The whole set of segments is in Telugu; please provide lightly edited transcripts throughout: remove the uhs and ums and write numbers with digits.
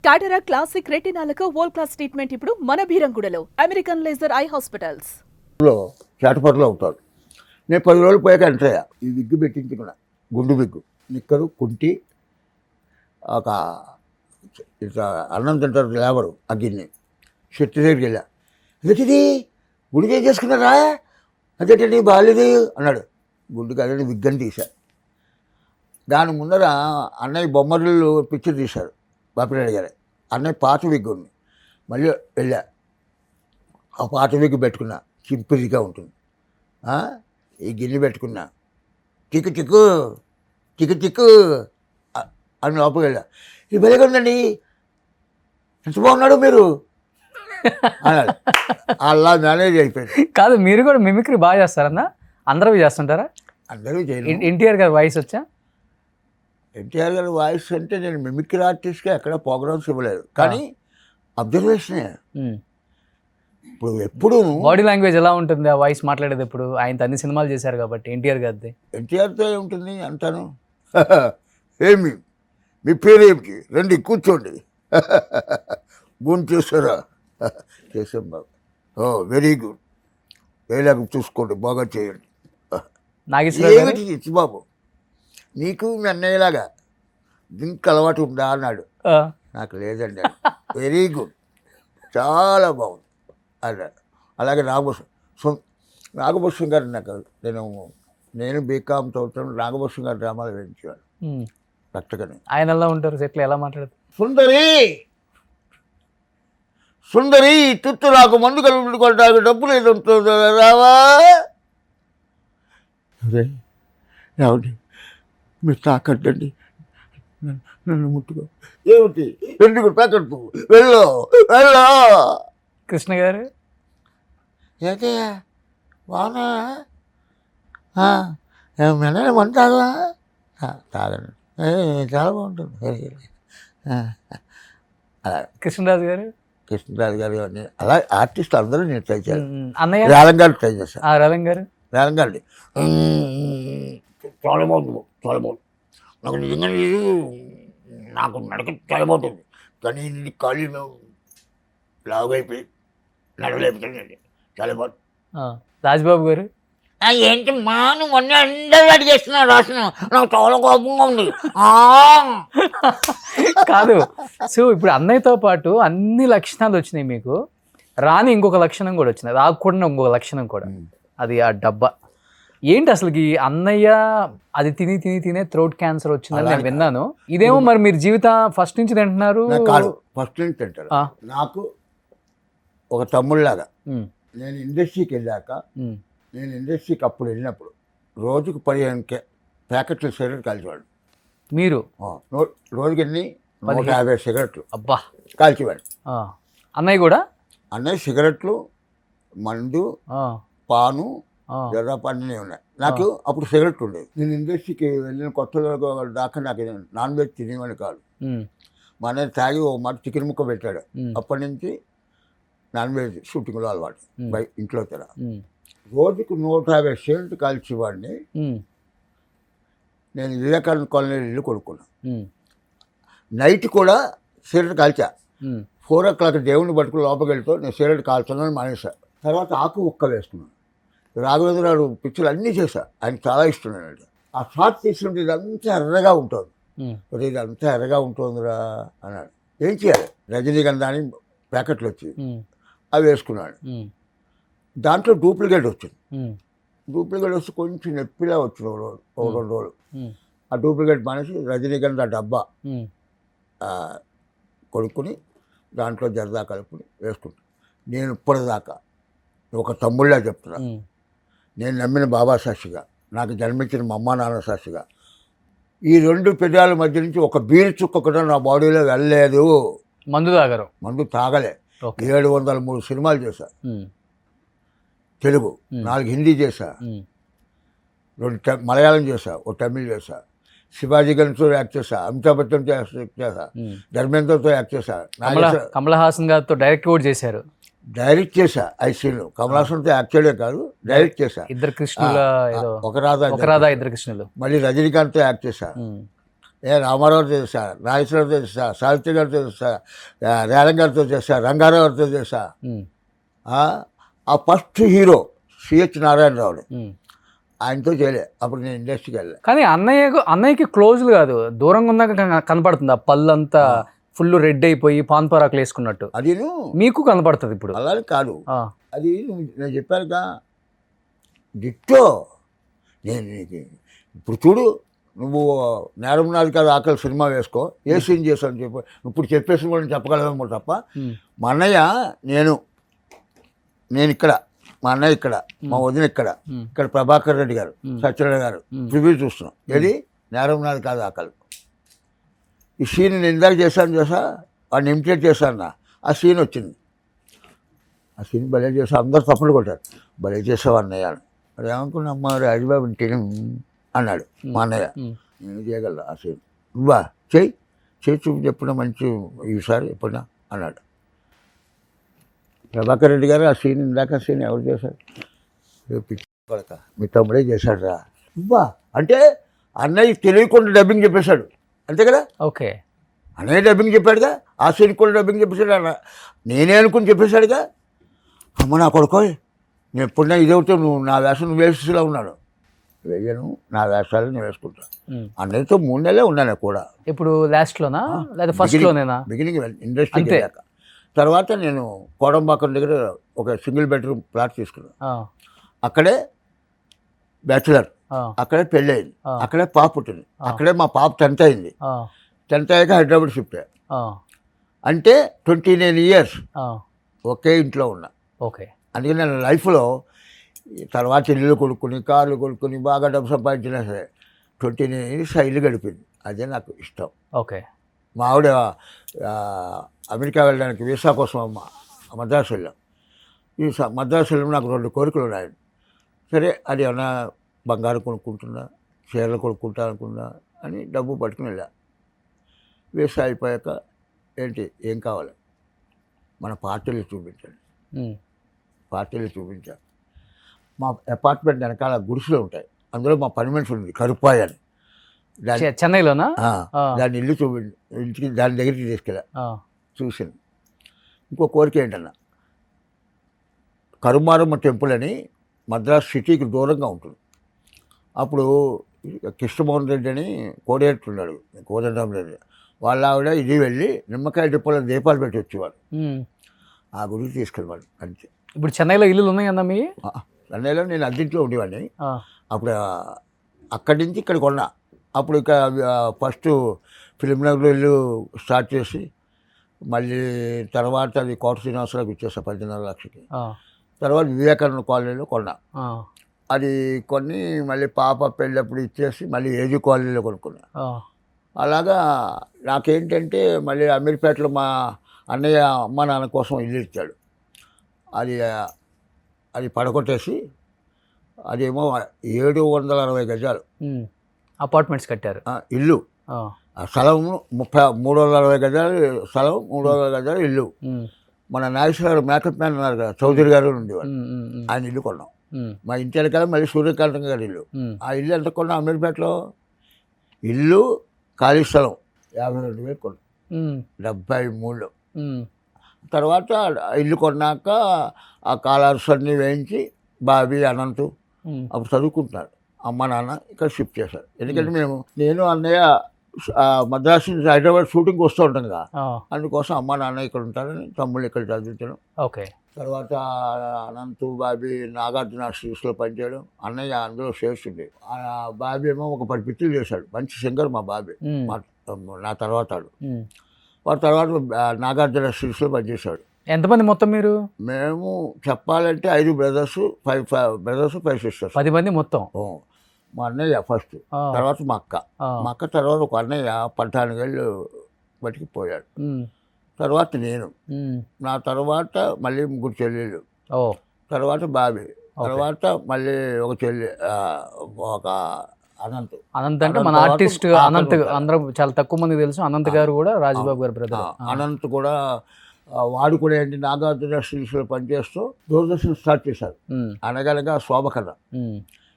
క్యాటరాక్ట్ క్లాసిక్ రెటినాలకు వరల్డ్ క్లాస్ ట్రీట్మెంట్ ఇప్పుడు మన బీరంగూడలో అమెరికన్ లేజర్ ఐ హాస్పిటల్స్ లో చేటపట్లో అవుతాడు. నేను 10 రోజులు పోయాక ఎంటర్ అయ్యా. ఈ విగ్గు పెట్టించుకున్నా, గుండు విగ్గు, నిక్కరు, కుంటి, ఒక ఇట్లా అన్నం తింటారు లేబరు ఆ గిన్నె, చెట్టు దగ్గరికి వెళ్ళా. అదేంటిది గుడికి ఏం చేసుకున్నారా, అదేంటండి బాగాలేదు అన్నాడు. గుండుకి అదే విగ్గని తీశారు. దాని ముందర అన్నయ్య బొమ్మరిల్లు పిక్చర్ తీశారు బాపిరెడ్డి గారు. అన్నయ్య పాత విగ్గు ఉంది. మళ్ళీ వెళ్ళా, ఆ పాత విగ్గు పెట్టుకున్నా, సింపుల్గా ఉంటుంది. ఈ గిన్నె పెట్టుకున్నా, టిక్కు టిక్కు టిక్కు టిక్కు అని లోపలికి వెళ్ళా. ఇది బలిగా ఉందండి, ఎంత బాగున్నాడు మీరు అన్నాడు. అలా మేనేజ్ అయిపోయింది. కాదు, మీరు కూడా మిమిక్రీ బాగా చేస్తారన్నా? అందరూ చేస్తుంటారా? అందరూ చేయలేదు. ఎన్టీఆర్ గారి వాయిస్ వచ్చా? ఎన్టీఆర్ గారి వాయిస్ అంటే నేను మిమిక్రీ ఆర్టిస్ట్గా ఎక్కడ ప్రోగ్రామ్స్ ఇవ్వలేదు, కానీ అబ్జర్వేషనే. ఇప్పుడు ఎప్పుడు బాడీ లాంగ్వేజ్ ఎలా ఉంటుంది ఆ వాయిస్ మాట్లాడేది? ఇప్పుడు ఆయన అన్ని సినిమాలు చేశారు కాబట్టి ఎన్టీఆర్ గారిది. ఎన్టీఆర్తో ఏముంటుంది అంటాను. ఏమి మీ పేరేమిటి, రండి కూర్చోండి, గుండు చేస్తారా, చేసాం బాబు, వెరీ గుడ్, డైలాగ్ చూసుకోండి, బాగా చేయండి. ఏమిటి ఇచ్చి బాబు, నీకు మీ అన్నయ్యలాగా డ్రింక్ అలవాటు ఉందా అన్నాడు. నాకు లేదండి. వెరీ గుడ్, చాలా బాగుంది అన్నాడు. అలాగే నాగభూషణ్ గారు నాకు నేను బీకామ్ చదువుతాను, నాగభూషణ్ గారు డ్రామాలు వేయించేవాడు కరెక్ట్గానే. ఆయన ఎలా ఉంటారు సెట్లో, ఎలా మాట్లాడతారు? సుందరి సుందరి తుత్తు నాకు మందు కలుపుకోవడానికి డబ్బులు ఏది ఉంటుందో రావా. అరే ఏమండి మీరు తాకట్టండి, నన్ను ముట్టుకో. ఏమిటి ఎందుకు తాకట్టు, వెళ్ళు వెళ్ళు. కృష్ణ గారు ఏంటి బాగున్నా, మెల్ల మంటారా, తాగండి, చాలా బాగుంటుంది. అలా కృష్ణరాజు గారు, కృష్ణరాజు గారు అలా ఆర్టిస్ట్ అందరూ నేను ట్రై చేయాలి. అన్నయ్య రాలం గారు ట్రై చేశాను. రలం గారు, రాలం గారి చాలా బాగుంది, చాలా బాగుంది. నాకు నిజంగా నాకు నడక చాలా బాగుంటుంది, కానీ ఇది ఖాళీ లాగైపోయి నడవలేకపోతుంది, చాలా బాగుంది. రాజ్బాబు గారు ఏంటి మాను మొన్న అందరూ అడిగేస్తున్నావు రాస్తున్నావు, నాకు చాలా కోపంగా ఉంది. కాదు, సో ఇప్పుడు అన్నయ్యతో పాటు అన్ని లక్షణాలు వచ్చినాయి మీకు, రాని ఇంకొక లక్షణం కూడా వచ్చింది, రాకూడని ఇంకొక లక్షణం కూడా, అది ఆ డబ్బా. ఏంటి అసలుకి అన్నయ్య అది తిని తిని తినే థ్రోట్ క్యాన్సర్ వచ్చిందని నేను విన్నాను. ఇదేమో మరి మీరు జీవితం ఫస్ట్ నుంచి తింటున్నారు? ఫస్ట్ నుంచి తింటారు. నాకు ఒక తమ్ముళ్ళలాగా. నేను ఇండస్ట్రీకి వెళ్ళాక, నేను ఇండస్ట్రీకి అప్పుడు వెళ్ళినప్పుడు రోజుకు 15 ప్యాకెట్లు సిగరెట్ కాల్చేవాడు. మీరు రోజుకి 150 సిగరెట్లు అబ్బా కాల్చేవాడు. అన్నయ్య కూడా? అన్నయ్య సిగరెట్లు, మందు, పాను, జర్రాపాన్ని ఉన్నాయి. నాకు అప్పుడు సిగరెట్ ఉండేది. నేను ఇండస్ట్రీకి వెళ్ళిన కొత్తలో దాకా నాకు నాన్ వెజ్ తినేవాడిని కాదు. మా అన్నయ్య తాగి ఒక మాట చికెన్ ముక్క పెట్టాడు. అప్పటి నుంచి నాన్ వెజ్ షూటింగ్లో అలవాటు, ఇంట్లో తిన. రోజుకు 150 సిగరెట్ కాల్చేవాడిని. నేను వివేకానంద కాలనీ ఇల్లు కొనుక్కున్నాను. నైట్ కూడా సిగరెట్ కాల్చా. 4 o'clock దేవుడిని పట్టుకుని లోపలికి వెళ్తూ నేను సిగరెట్ కాల్చున్నాను మానేశాను. తర్వాత ఆకు ఒక్క వేసుకున్నాను. రాఘవేంద్రరావు పిక్చర్లు అన్నీ చేశా, ఆయనకు చాలా ఇష్టం. ఆ షార్ట్ తీసుకుంటే ఇదంతా ఎర్రగా ఉంటుంది, ఇదంతా ఎర్రగా ఉంటుందిరా అన్నాడు. ఏం చేయాలి, రజనీగంధా అని ప్యాకెట్లు వచ్చి అవి వేసుకున్నాడు. దాంట్లో డూప్లికేట్ వచ్చింది. డూప్లికేట్ వస్తే కొంచెం నొప్పిలా వచ్చింది ఒక 2 రోజులు. ఆ డూప్లికేట్ మానేసి రజనీగంధా డబ్బా కొనుక్కుని దాంట్లో జరదా కలుపుని వేసుకుంటాను. నేను ఇప్పటిదాకా ఒక తమ్ముళ్ళ చెప్తున్నా, నేను నమ్మిన బాబా సాక్షిగా, నాకు జన్మించిన మా అమ్మ నాన్న సాక్షిగా, ఈ 2 పెదాల మధ్య నుంచి ఒక బీరు చుక్క కూడా నా బాడీలో వెళ్ళలేదు. మందు తాగరు? మందు తాగలే. 703 సినిమాలు చేశా, తెలుగు 4 హిందీ చేశా, 2 మలయాళం చేశా, 1 తమిళ్ చేశా, శివాజీ గణేష్తో యాక్ట్ చేశా, అమితాబ్ బచ్చన్తో యాక్ట్ చేశా, ధర్మేంద్రతో యాక్ట్ చేశా, కమల్ హాసన్ గారితో డైరెక్ట్ కూడా చేశారు. డైరెక్ట్ చేశా 5 సీన్లు. కమల్ హాసన్తో యాక్ట్ చేయడే కాదు, డైరెక్ట్ చేశా. 2 కృష్ణుల, ఒక రాధా 2 కృష్ణులు. మళ్ళీ రజనీకాంత్తో యాక్ట్ చేశా. రామారావుతో చేశా, నాగేశ్వరరావుతో చేశా, సావిత్రి గారితో చేశా, రేలం గారితో చేశా, రంగారావు గారితో చేశా. ఉమ్, ఆ ఫస్ట్ హీరో సిహెచ్ నారాయణరావుని, ఉమ్. ఆయనతో చేయలే. అప్పుడు నేను ఇండస్ట్రీకి వెళ్ళా. కానీ అన్నయ్యకి క్లోజ్లు కాదు, దూరంగా ఉన్నాక కనపడుతుంది ఆ పళ్ళంతా ఫుల్ రెడ్ అయిపోయి పాన్ పరాకులు వేసుకున్నట్టు. అది మీకు కనపడుతుంది ఇప్పుడు. అలానే కాదు, ఆ, అది నేను చెప్పానుగా డిట్టో. నేను నీకు ఇప్పుడు చూడు, నువ్వు నేరం నాది కాదు ఆకలి సినిమా వేసుకో, ఏ సీన్ చేశాను చెప్పు. ఇప్పుడు చెప్పేసి కూడా నేను చెప్పగలను తప్ప. ఉమ్, మా అన్నయ్య నేను ఇక్కడ, మా అన్నయ్య ఇక్కడ, మా వదిన ఇక్కడ, ఇక్కడ ప్రభాకర్ రెడ్డి గారు, సత్యనారాయణ గారు ప్రివ్యూ చూస్తున్నాం. ఏది నేరం నాది కాదు ఆకలి. ఈ సీన్ నేను ఇందాక చేశాను చేసా, వాడిని ఇమిటేట్ చేశాను. ఆ సీన్ వచ్చింది. ఆ సీన్ భలే చేసా, అందరు తప్పులు కొట్టారు. భలే చేసావు అన్నయ్య అని. అది ఏమనుకున్నా, అమ్మ హరిబాబు ఇంటిని అన్నాడు మా అన్నయ్య. నేను చేయగలను ఆ సీన్. నువ్వా చేయి చూపి ఎప్పుడన్నా మంచి ఈసారి ఎప్పుడన్నా అన్నాడు. ప్రభాకర్ రెడ్డి గారు ఆ సీన్ ఇందాక సీన్ ఎవరు చేశారు? పిచ్చి కొడక, మీ తమ్ముడే చేశాడు రా. నువ్వా అంటే అన్నయ్య తెలియకుండా డబ్బింగ్ చెప్పేశాడు, అంతే కదా. ఓకే, అన్నయ్య డబ్బింగ్ చెప్పాడుగా, ఆ సీన్ కూడా డబ్బింగ్ చెప్పేశాడు. అన్న నేనే అనుకుని చెప్పేశాడుగా. అమ్మ నా కొడుకో, నేను ఎప్పుడన్నా ఇదవుతే నువ్వు నా వేషం నువ్వు వేసేలా ఉన్నాడు. వేయను, నా వేషాలు నేను వేసుకుంటా. అన్నయ్యతో 3 నెలలే ఉన్నాను కూడా. ఇప్పుడు లాస్ట్లోనా లేదా ఫస్ట్లోనేనా? బిగినింగ్ ఇండస్ట్రీకి వెళ్ళాక. తర్వాత నేను కోడంబాకం దగ్గర ఒక సింగిల్ బెడ్రూమ్ ప్లాట్ తీసుకున్నాను. అక్కడే బ్యాచులర్, అక్కడే పెళ్ళి అయింది, అక్కడే పాప పుట్టింది, అక్కడే మా పాప 10th అయింది. 10th అయ్యాక హైదరాబాద్ షిఫ్ట్ అయ్యా. అంటే 29 years ఒకే ఇంట్లో ఉన్నా. ఓకే, అందుకని నేను లైఫ్లో తర్వాత ఇల్లు కొనుక్కుని, కార్లు కొనుక్కుని, బాగా డబ్బు సంపాదించినా సరే 29 years ఇల్లు గడిపింది. అదే నాకు ఇష్టం. ఓకే. మా ఆవిడ అమెరికా వెళ్ళడానికి వీసా కోసం మద్రాసు వెళ్ళాం. మద్రాసు వెళ్ళడం నాకు 2 కోరికలు ఉన్నాయి. సరే, అది ఏమన్నా బంగారం కొనుక్కుంటున్నా, చీరలు కొనుక్కుంటా అనుకున్నా అని డబ్బు పట్టుకుని వెళ్ళా. వీసా అయిపోయాక ఏంటి ఏం కావాలి, మన పార్టీలు చూపించండి. పార్టీలు చూపించాను. మా అపార్ట్మెంట్ వెనకాల గుడిసెలు ఉంటాయి, అందులో మా పని మనిషి ఉంది కరుపాయి అని. చెన్నైలోనా? దాన్ని ఇల్లు ఇంటికి దాని దగ్గరికి తీసుకెళ్ళా. చూసింది. ఇంకో కోరిక ఏంటన్నా, కరుమారమ్మ టెంపుల్ అని మద్రాస్ సిటీకి దూరంగా ఉంటుంది. అప్పుడు కృష్ణమోహన్ రెడ్డి అని కోడేట్టు ఉన్నాడు, కోదండరామరెడ్డి వాళ్ళ ఆవిడ ఇది వెళ్ళి నిమ్మకాయ డిపోలో దీపాలు పెట్టి వచ్చేవాడు. ఆ గుడికి తీసుకెళ్ళేవాడు అంతే. ఇప్పుడు చెన్నైలో ఇల్లులు ఉన్నాయన్నా మీ? చెన్నైలో నేను అద్దెంట్లో ఉండేవాడిని. అప్పుడు అక్కడి నుంచి ఇక్కడ కొన్నా. అప్పుడు ఇక ఫస్ట్ ఫిలిం నగర్లో ఇల్లు స్టార్ట్ చేసి మళ్ళీ తర్వాత అది కోట శ్రీనివాసరావుకి ఇచ్చేసా 14 లక్షలకి. తర్వాత వివేకానంద కాలనీలో కొన్నా. అది కొన్ని మళ్ళీ పాప పెళ్ళప్పుడు ఇచ్చేసి మళ్ళీ ఏజీ కాలనీలో కొనుక్కున్నా. అలాగా నాకేంటంటే మళ్ళీ అమీర్పేటలో మా అన్నయ్య అమ్మ నాన్న కోసం ఇల్లు ఇచ్చాడు. అది పడగొట్టేసి అదేమో 760 గజాలు అపార్ట్మెంట్స్ కట్టారు. ఇల్లు, స్థలం 360 గజాలు స్థలం, 300 గజాలు ఇల్లు. మన నాగేశ్వర మేకప్ మ్యాన్ ఉన్నారు కదా, చౌదరి గారు ఉండేవాడు, ఆయన ఇల్లు కొన్నాం. మా ఇంటి వెనకాల మళ్ళీ సూర్యకాంతం గారి ఇల్లు. ఆ ఇల్లు ఎంత కొన్నాం అమీర్పేటలో? ఇల్లు ఖాళీ స్థలం 52,000 కొన్నాం 73లో. తర్వాత ఇల్లు కొన్నాక ఆ కాలర్స్ అన్నీ వేయించి బాబీ అనంతు అప్పుడు చదువుకుంటున్నారు. అమ్మ నాన్న ఇక్కడ షిఫ్ట్ చేశారు. ఎందుకంటే నేను అన్నయ్య మద్రాసు నుంచి హైదరాబాద్ షూటింగ్కి వస్తూ ఉంటాం కదా, అందుకోసం అమ్మ నాన్న ఇక్కడ ఉంటారని తమ్ముళ్ళు ఇక్కడ చదివించడం. ఓకే. తర్వాత అనంతు బాబీ నాగార్జున స్టూడియోస్లో పనిచేయడం. అన్నయ్య అందులో చేస్తుండే. బాబీ ఏమో ఒక 10 పిక్చర్లు చేశాడు, మంచి సింగర్ మా బాబీ. నా తర్వాత వాడు తర్వాత నాగార్జున స్టూడియోస్లో పనిచేశాడు. ఎంతమంది మొత్తం మీరు? మేము చెప్పాలంటే 5 బ్రదర్స్ 5 సిస్టర్స్. 10 మంది మొత్తం. మా అన్నయ్య ఫస్ట్, తర్వాత మా అక్క తర్వాత ఒక అన్నయ్య 14 ఏళ్ళు బతికి పోయాడు. తర్వాత నేను, నా తర్వాత మళ్ళీ 3 చెల్లెళ్ళు, తర్వాత బాబీ, తర్వాత మళ్ళీ ఒక చెల్లి ఒక అనంత్ అంటే మన ఆర్టిస్ట్ అనంత్. అందరూ చాలా తక్కువ మంది తెలుసు. అనంత్ గారు కూడా రాజబాబు గారు బ్రదర్. అనంత్ కూడా వాడు కూడా ఏంటి నాగార్జున స్టూడియోస్లో పనిచేస్తూ దూరదర్శన్ స్టార్ట్ చేశారు. అనగనగా శోభ కథ.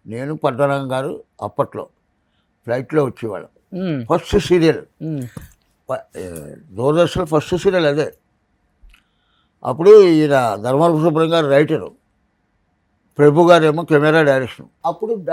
నేను పద్మనాభం గారు అప్పట్లో ఫ్లైట్లో వచ్చేవాళ్ళం. First serial Doordarshan first serial అదే. అప్పుడు ఈయన ధర్మవరపు సుబ్రహ్మణ్యం గారు రైటరు, ప్రభు గారేమో కెమెరా డైరెక్షన్. అప్పుడు